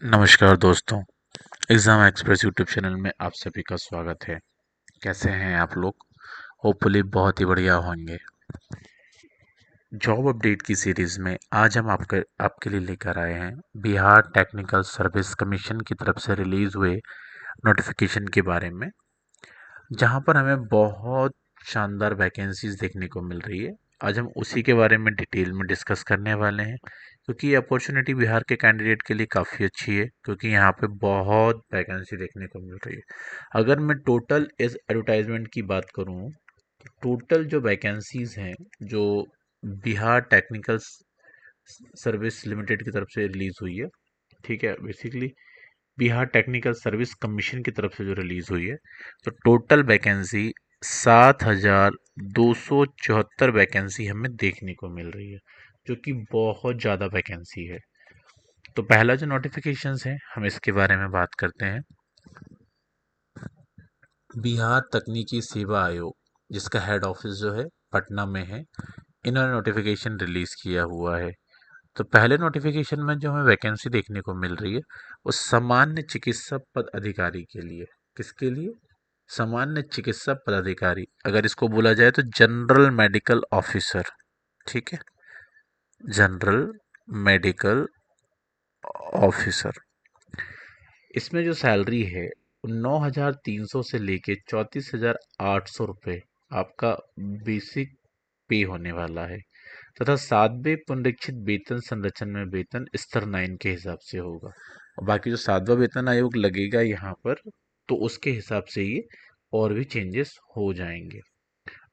नमस्कार दोस्तों। Exam express YouTube channel में आप सभी का स्वागत है। कैसे हैं आप लोग? होपफुली बहुत ही बढ़िया होंगे। जॉब अपडेट की सीरीज़ में आज हम आपके लिए लेकर आए हैं बिहार टेक्निकल सर्विस कमीशन की तरफ से रिलीज़ हुए नोटिफिकेशन के बारे में, जहां पर हमें बहुत शानदार वैकेंसीज देखने को मिल रही है। आज हम उसी के बारे में डिटेल में डिस्कस करने वाले हैं, क्योंकि ये अपॉर्चुनिटी बिहार के कैंडिडेट के लिए काफ़ी अच्छी है, क्योंकि यहाँ पे बहुत वैकेंसी देखने को मिल रही है। अगर मैं टोटल इस एडवर्टाइजमेंट की बात करूँ, तो टोटल जो वैकेंसीज हैं, जो बिहार टेक्निकल सर्विस लिमिटेड की तरफ से रिलीज़ हुई है, ठीक है, basically Bihar technical service commission की तरफ से जो रिलीज हुई है, तो टोटल वैकेंसी 7,274 वैकेंसी हमें देखने को मिल रही है, जो कि बहुत ज़्यादा वैकेंसी है। तो पहला जो नोटिफिकेशंस है, हम इसके बारे में बात करते हैं। बिहार तकनीकी सेवा आयोग, जिसका हेड ऑफिस जो है पटना में है, इन्होंने नोटिफिकेशन रिलीज किया हुआ है। तो पहले नोटिफिकेशन में जो हमें वैकेंसी देखने को मिल रही है, वो सामान्य चिकित्सा पद अधिकारी के लिए। किसके लिए? सामान्य चिकित्सा पदाधिकारी। अगर इसको बोला जाए तो जनरल मेडिकल ऑफिसर, ठीक है, जनरल मेडिकल ऑफिसर। इसमें जो सैलरी है, 9,300 से लेके 34,800 रुपये आपका बेसिक पे होने वाला है, तथा सातवें पुनरीक्षित वेतन संरचना में वेतन स्तर 9 के हिसाब से होगा। और बाकी जो सातवां वेतन आयोग लगेगा यहाँ पर, तो उसके हिसाब से ये और भी चेंजेस हो जाएंगे।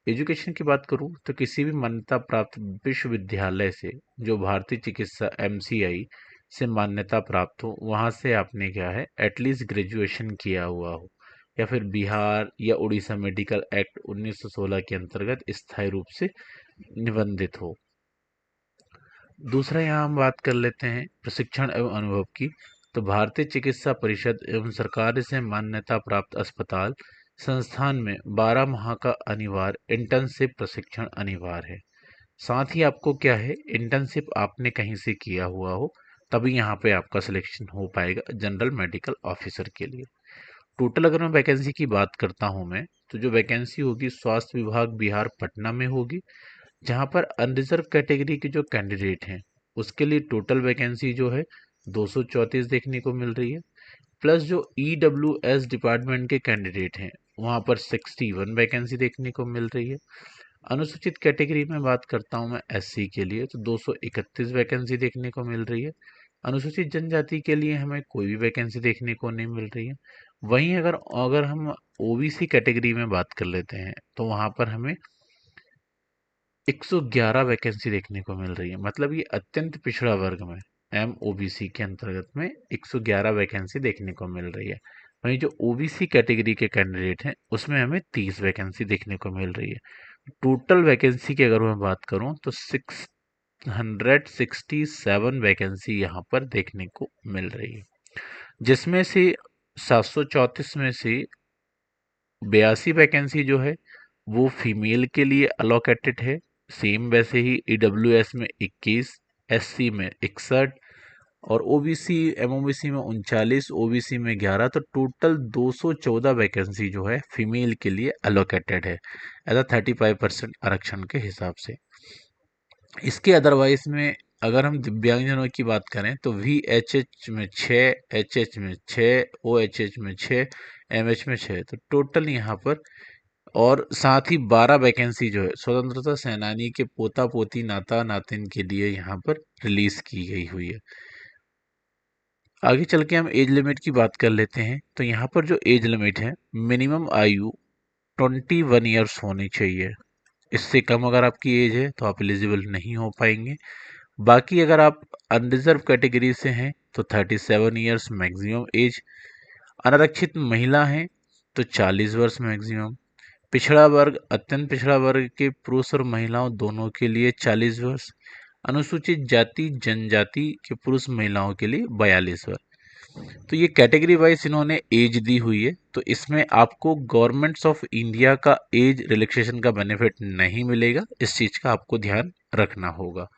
एजुकेशन की बात करूँ तो किसी भी मान्यता प्राप्त विश्वविद्यालय से, जो भारतीय चिकित्सा एमसीआई से मान्यता प्राप्त हो, वहाँ से आपने क्या है, एटलीस्ट ग्रेजुएशन किया हुआ हो, या फिर बिहार या उड़ीसा मेडिकल एक्ट 1916 के अंतर्गत स्थायी रूप से निबंधित हो। दूसरा यहाँ हम बात कर लेते हैं प्रशिक्षण एवं अनुभव की। तो भारतीय चिकित्सा परिषद एवं सरकार से मान्यता प्राप्त अस्पताल संस्थान में 12 माह का अनिवार्य इंटर्नशिप प्रशिक्षण अनिवार्य है। साथ ही आपको क्या है, इंटर्नशिप आपने कहीं से किया हुआ हो, तभी यहाँ पे आपका सिलेक्शन हो पाएगा जनरल मेडिकल ऑफिसर के लिए। टोटल अगर मैं वैकेंसी की बात करता हूँ मैं, तो जो वैकेंसी होगी स्वास्थ्य विभाग बिहार पटना में होगी, जहाँ पर अनरिजर्व कैटेगरी के जो कैंडिडेट हैं, उसके लिए टोटल वैकेंसी जो है 234 देखने को मिल रही है। प्लस जो EWS डिपार्टमेंट के कैंडिडेट हैं, वहाँ पर 61 वैकेंसी देखने को मिल रही है। अनुसूचित कैटेगरी में बात करता हूँ मैं SC के लिए, तो 231 वैकेंसी देखने को मिल रही है। अनुसूचित जनजाति के लिए हमें कोई भी वैकेंसी देखने को नहीं मिल रही है। वहीं अगर अगर हम OBC कैटेगरी में बात कर लेते हैं, तो वहाँ पर हमें 111 वैकेंसी देखने को मिल रही है। मतलब ये अत्यंत पिछड़ा वर्ग में, MOBC के अंतर्गत में 111 वैकेंसी देखने को मिल रही है। वहीं जो OBC कैटेगरी के कैंडिडेट हैं, उसमें हमें 30 वैकेंसी देखने को मिल रही है। टोटल वैकेंसी की अगर मैं बात करूं, तो 667 वैकेंसी यहाँ पर देखने को मिल रही है, जिसमें से 734 में से 82 वैकेंसी जो है, वो फीमेल के लिए अलोकेटेड है। सेम वैसे ही EWS में 21, SC में 61, और OBC MOBC में 39, OBC में 11, तो टोटल 214 वैकेंसी जो है फीमेल के लिए अलोकेटेड है, एज 35% आरक्षण के हिसाब से। इसके अदरवाइज में अगर हम दिव्यांगजनों की बात करें, तो VHH में 6, HH में 6, OHH में 6, MH में 6, तो टोटल यहाँ पर, और साथ ही 12 वैकेंसी जो है स्वतंत्रता सेनानी के पोता पोती नाता नातिन के लिए यहाँ पर रिलीज की गई हुई है। आगे चल के हम एज लिमिट की बात कर लेते हैं। तो यहाँ पर जो एज लिमिट है, मिनिमम आयु 21 ईयर्स होनी चाहिए। इससे कम अगर आपकी एज है तो आप एलिजिबल नहीं हो पाएंगे। बाकी अगर आप अनरिजर्व कैटेगरी से हैं, तो 37 ईयर्स मैक्सिमम एज। अनारक्षित महिला हैं तो 40 वर्ष मैक्सिमम। पिछड़ा वर्ग, अत्यंत पिछड़ा वर्ग के पुरुष और महिलाओं दोनों के लिए 40 वर्ष। अनुसूचित जाति जनजाति के पुरुष महिलाओं के लिए 42 वर्ष। तो ये कैटेगरी वाइज इन्होंने एज दी हुई है, तो इसमें आपको गवर्नमेंट्स ऑफ इंडिया का एज रिलैक्सेशन का बेनिफिट नहीं मिलेगा। इस चीज का आपको ध्यान रखना होगा।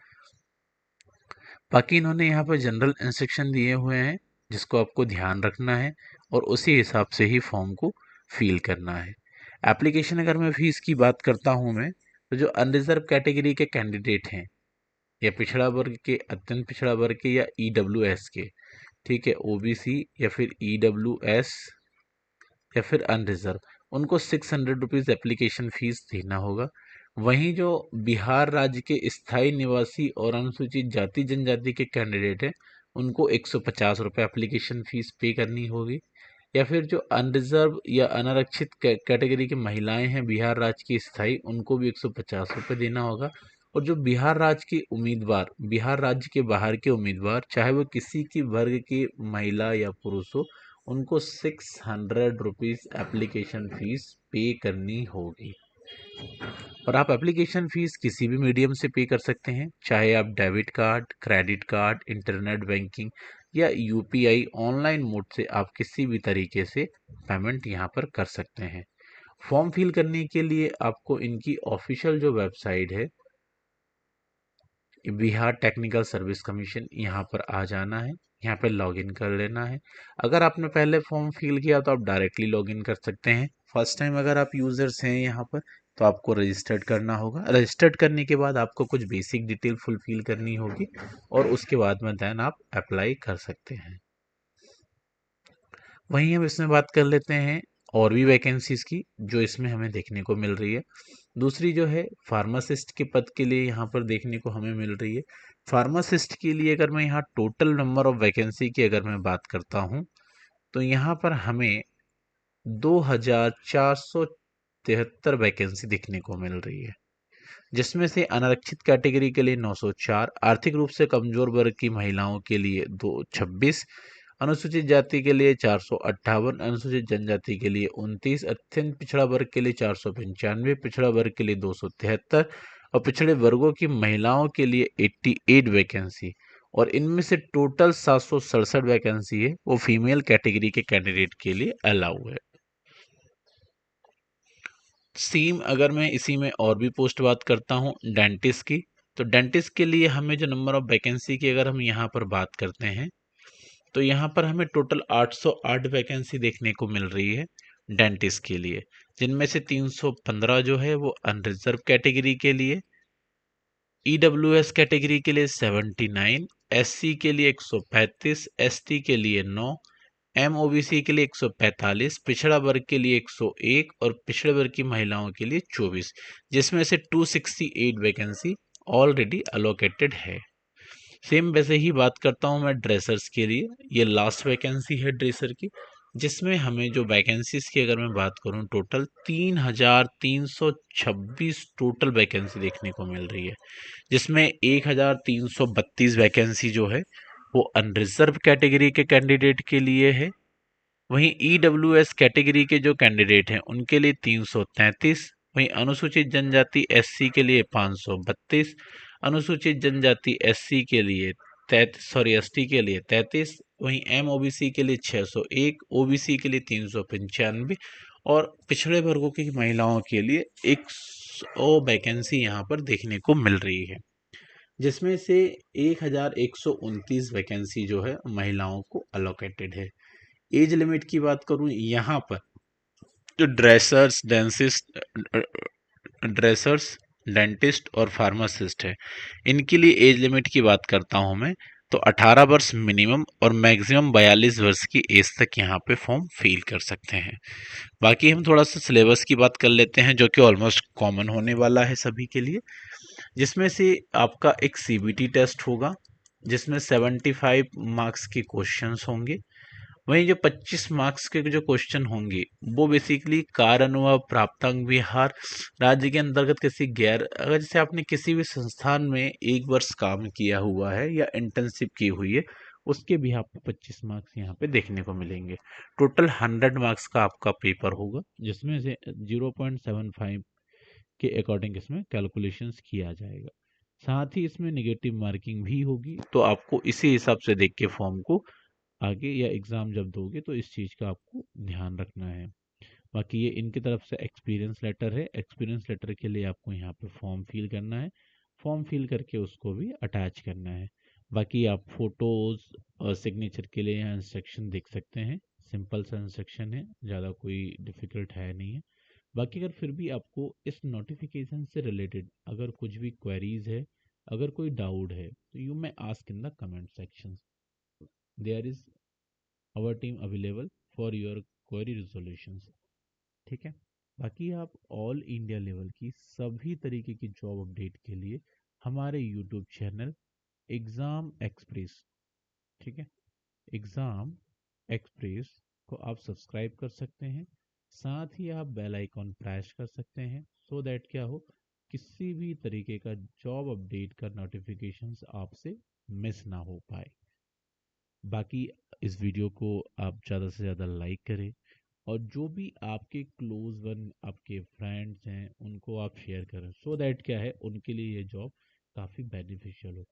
बाकी इन्होंने यहाँ पर जनरल इंस्ट्रक्शन दिए हुए हैं जिसको आपको ध्यान रखना है और उसी हिसाब से ही फॉर्म को फिल करना है। एप्लीकेशन अगर मैं फीस की बात करता हूँ मैं, तो जो अनरिजर्व कैटेगरी के कैंडिडेट हैं या पिछड़ा वर्ग के, अत्यंत पिछड़ा वर्ग के या ईडब्ल्यूएस के, ठीक है, ओबीसी या फिर ईडब्ल्यूएस या फिर अनरिजर्व, उनको 600 रुपीज़ एप्लीकेशन फीस देना होगा। वहीं जो बिहार राज्य के स्थायी निवासी और अनुसूचित जाति जनजाति के कैंडिडेट हैं, उनको 150 रुपये एप्लीकेशन फीस पे करनी होगी। या फिर जो अनरिजर्व या अनारक्षित कैटेगरी की महिलाएं हैं बिहार राज्य की स्थायी, उनको भी 150 रुपये देना होगा। और जो बिहार राज्य के उम्मीदवार, बिहार राज्य के बाहर के उम्मीदवार, चाहे वो किसी की वर्ग की महिला या पुरुष हो, उनको 600 रुपीज़ एप्लीकेशन फीस पे करनी होगी। और आप एप्लीकेशन फीस किसी भी मीडियम से पे कर सकते हैं, चाहे आप debit card, credit card, internet banking या यूपीआई ऑनलाइन मोड से आप किसी भी तरीके से पेमेंट यहाँ पर कर सकते हैं। फॉर्म फिल करने के लिए आपको इनकी ऑफिशियल जो वेबसाइट है, बिहार टेक्निकल सर्विस कमीशन, यहाँ पर आ जाना है, यहाँ पर लॉगिन कर लेना है। अगर आपने पहले फॉर्म फिल किया तो आप डायरेक्टली लॉगिन कर सकते हैं। फर्स्ट टाइम अगर आप यूजर्स हैं यहाँ पर, तो आपको रजिस्टर्ड करना होगा। रजिस्टर्ड करने के बाद आपको कुछ बेसिक डिटेल फुलफिल करनी होगी और उसके बाद में देन आप अप्लाई कर सकते हैं। वहीं हम इसमें बात कर लेते हैं और भी वैकेंसीज की जो इसमें हमें देखने को मिल रही है। दूसरी जो है फार्मासिस्ट के पद के लिए यहाँ पर देखने को हमें मिल रही है। फार्मासिस्ट के लिए अगर मैं यहाँ टोटल नंबर ऑफ वैकेंसी की अगर मैं बात करता हूँ, तो यहाँ पर हमें 2473 वैकेंसी देखने को मिल रही है, जिसमें से अनारक्षित कैटेगरी के लिए 904, आर्थिक रूप से कमजोर वर्ग की महिलाओं के लिए 226, अनुसूचित जाति के लिए 458, अनुसूचित जनजाति के लिए 29, अत्यंत पिछड़ा वर्ग के लिए 495, पिछड़ा वर्ग के लिए 273 और पिछड़े वर्गों की महिलाओं के लिए 88 वैकेंसी। और इनमें से टोटल 767 वैकेंसी है वो फीमेल कैटेगरी के कैंडिडेट के लिए अलाउ है। सेम अगर मैं इसी में और भी पोस्ट बात करता हूँ डेंटिस्ट की, तो डेंटिस्ट के लिए हमें जो नंबर ऑफ वैकेंसी की अगर हम यहाँ पर बात करते हैं, तो यहाँ पर हमें टोटल 808 वैकेंसी देखने को मिल रही है डेंटिस्ट के लिए, जिनमें से 315 जो है वो अनरिजर्व कैटेगरी के लिए, ईडब्ल्यूएस कैटेगरी के लिए 79, एससी के लिए 135, एसटी के लिए 9, एमओबीसी के लिए 145, पिछड़ा वर्ग के लिए 101 और पिछड़े वर्ग की महिलाओं के लिए 24, जिसमें से 268 वैकेंसी ऑलरेडी अलोकेटेड है। सेम वैसे ही बात करता हूँ मैं ड्रेसर्स के लिए। ये लास्ट वैकेंसी है ड्रेसर की, जिसमें हमें जो वैकेंसीज की अगर मैं बात करूँ, टोटल 3326 टोटल वैकेंसी देखने को मिल रही है, जिसमें 1332 वैकेंसी जो है वो अनरिजर्व कैटेगरी के कैंडिडेट के लिए है। वहीं ईडब्ल्यूएस कैटेगरी के जो कैंडिडेट हैं उनके लिए 333, वहीं अनुसूचित जनजाति एससी के लिए 532, अनुसूचित जनजाति एससी के लिए 33 के लिए 33, वहीं एमओबीसी के लिए 601, ओबीसी के लिए 395 और पिछड़े वर्गों की महिलाओं के लिए 100 वैकेंसी यहाँ पर देखने को मिल रही है, जिसमें से 1129 वैकेंसी जो है महिलाओं को अलोकेटेड है। एज लिमिट की बात करूं यहाँ पर, जो ड्रेसर्स डेंटिस्ट और फार्मासिस्ट है, इनके लिए एज लिमिट की बात करता हूं मैं, तो 18 वर्ष मिनिमम और मैक्सिमम 42 वर्ष की एज तक यहाँ पे फॉर्म फिल कर सकते हैं। बाकी हम थोड़ा सा सिलेबस की बात कर लेते हैं, जो कि ऑलमोस्ट कॉमन होने वाला है सभी के लिए, जिसमें से आपका एक सीबीटी टेस्ट होगा, जिसमें 75 मार्क्स के क्वेश्चंस होंगे। वहीं जो 25 मार्क्स के जो क्वेश्चन होंगे वो बेसिकली कार अनुभव, प्राप्तांक बिहार राज्य के अंतर्गत किसी गैर, अगर जैसे आपने किसी भी संस्थान में 1 वर्ष काम किया हुआ है या इंटर्नशिप की हुई है, उसके भी आपको 25 मार्क्स यहाँ पे देखने को मिलेंगे। टोटल 100 मार्क्स का आपका पेपर होगा, जिसमें से 0.75 के अकॉर्डिंग इसमें कैलकुलेशंस किया जाएगा। साथ ही इसमें नेगेटिव मार्किंग भी होगी, तो आपको इसी हिसाब से देख के फॉर्म को आगे या एग्ज़ाम जब दोगे तो इस चीज़ का आपको ध्यान रखना है। बाकी ये इनकी तरफ से एक्सपीरियंस लेटर है, एक्सपीरियंस लेटर के लिए आपको यहाँ पे फॉर्म फिल करना है, फॉर्म फिल करके उसको भी अटैच करना है। बाकी आप फोटोज़ और सिग्नेचर के लिए यहाँ इंस्ट्रक्शन देख सकते हैं। सिंपल सा इंस्ट्रक्शन है, ज़्यादा कोई डिफ़िकल्ट है नहीं है। बाकी अगर फिर भी आपको इस नोटिफिकेशन से रिलेटेड अगर कुछ भी क्वेरीज है, अगर कोई डाउट है, तो you may ask in the comment section. There is our team available for your query resolutions. ठीक है। बाकी आप ऑल इंडिया लेवल की सभी तरीके की जॉब अपडेट के लिए हमारे यूट्यूब चैनल एग्ज़ाम एक्सप्रेस, ठीक है, एग्ज़ाम एक्सप्रेस को आप सब्सक्राइब कर सकते हैं। साथ ही आप बेल आइकॉन प्रेस कर सकते हैं सो दैट क्या हो, किसी भी तरीके का जॉब अपडेट का नोटिफिकेशंस आपसे मिस ना हो पाए। बाकी इस वीडियो को आप ज़्यादा से ज़्यादा लाइक करें और जो भी आपके क्लोज वन आपके फ्रेंड्स हैं उनको आप शेयर करें सो दैट क्या है, उनके लिए ये जॉब काफ़ी बेनिफिशियल हो।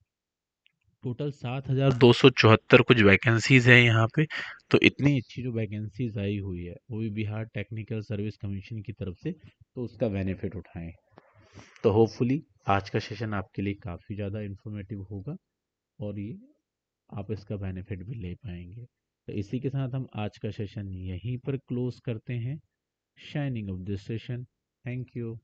टोटल 7,274 कुछ वैकेंसीज है यहाँ पे। तो इतनी अच्छी जो वैकेंसीज आई हुई है वो भी बिहार टेक्निकल सर्विस कमीशन की तरफ से, तो उसका बेनिफिट उठाएं। तो होपफुली आज का सेशन आपके लिए काफ़ी ज़्यादा इंफॉर्मेटिव होगा और ये आप इसका बेनिफिट भी ले पाएंगे। तो इसी के साथ हम आज का सेशन यहीं पर क्लोज करते हैं। Shining of this session. Thank you.